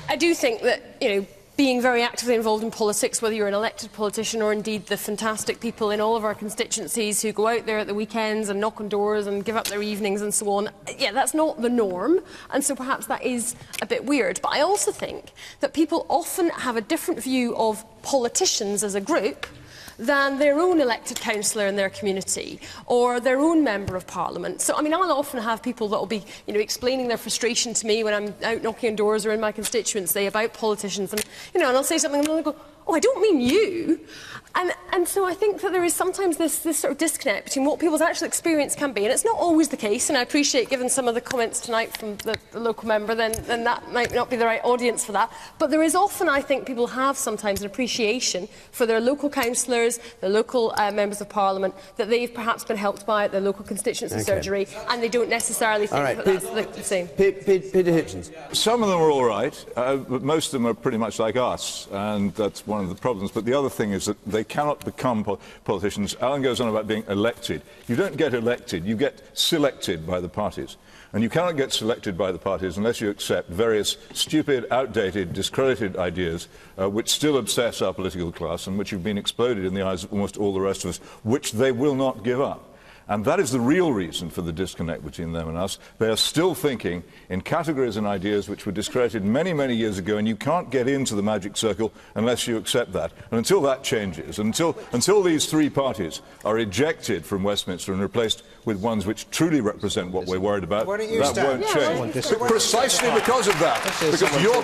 I do think that, you know, being very actively involved in politics, whether you're an elected politician or indeed the fantastic people in all of our constituencies who go out there at the weekends and knock on doors and give up their evenings and so on, yeah, that's not the norm, and so perhaps that is a bit weird. But I also think that people often have a different view of politicians as a group than their own elected councillor in their community or their own member of parliament. So, I mean, I'll often have people that will be, you know, explaining their frustration to me when I'm out knocking on doors or in my constituency about politicians, and, you know, and I'll say something and they'll go, oh, I don't mean you. And so I think that there is sometimes this sort of disconnect between what people's actual experience can be, and it's not always the case, and I appreciate, given some of the comments tonight from the local member, then that might not be the right audience for that. But there is often, I think, people have sometimes an appreciation for their local councillors, their local members of parliament, that they've perhaps been helped by at their local constituency surgery, and they don't necessarily think that that's the same. Petey Hitchens. Some of them are all right, but most of them are pretty much like us, and that's one of the problems. But the other thing is that they cannot become politicians. Alan goes on about being elected. You don't get elected, you get selected by the parties. And you cannot get selected by the parties unless you accept various stupid, outdated, discredited ideas which still obsess our political class and which have been exploded in the eyes of almost all the rest of us, which they will not give up. And that is the real reason for the disconnect between them and us. They are still thinking in categories and ideas which were discredited many, many years ago, and you can't get into the magic circle unless you accept that. And until that changes, until these three parties are ejected from Westminster and replaced with ones which truly represent what we're worried about, that won't change. Precisely because of that. Because your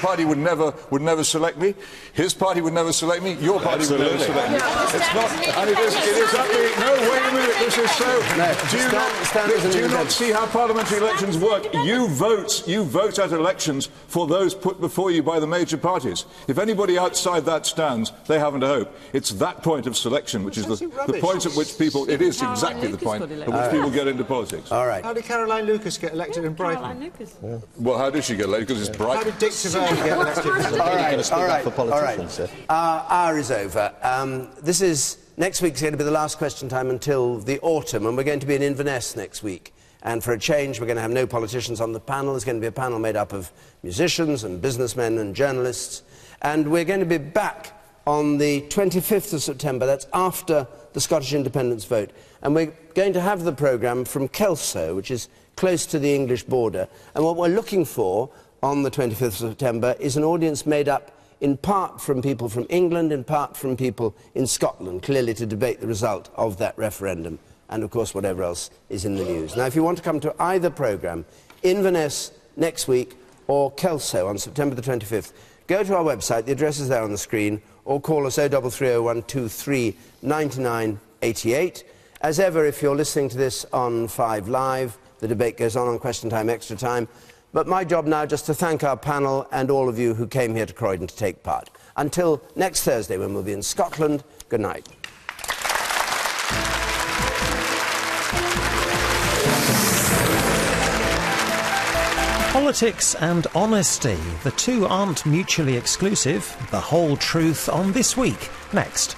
party would never select me, his party would never select me, your party would never select me. It's not, and it is ugly. No, wait a minute, this is so... Do you not see how parliamentary elections work? You vote at elections for those put before you by the major parties. If anybody outside that stands, they haven't a hope. It's that point of selection which is the point at which people... It is exactly the point at which people get into politics. All right. How did Caroline Lucas get elected in Brighton? Well, how did she get elected? Because it's Brighton. How did Dick Savell get elected? All right. Our hour is over. This is... Next week's going to be the last question time until the autumn, and we're going to be in Inverness next week. And for a change, we're going to have no politicians on the panel. There's going to be a panel made up of musicians and businessmen and journalists. And we're going to be back on the 25th of September. That's after the Scottish independence vote. And we're going to have the programme from Kelso, which is close to the English border. And what we're looking for on the 25th of September is an audience made up in part from people from England, in part from people in Scotland, clearly to debate the result of that referendum, and of course whatever else is in the news. Now, if you want to come to either programme, Inverness next week or Kelso on September the 25th, go to our website, the address is there on the screen, or call us 0330 123 9988. As ever, if you're listening to this on 5 Live, the debate goes on Question Time Extra Time. But my job now just to thank our panel and all of you who came here to Croydon to take part. Until next Thursday, when we'll be in Scotland, good night. Politics and honesty, the two aren't mutually exclusive. The whole truth on This Week, next.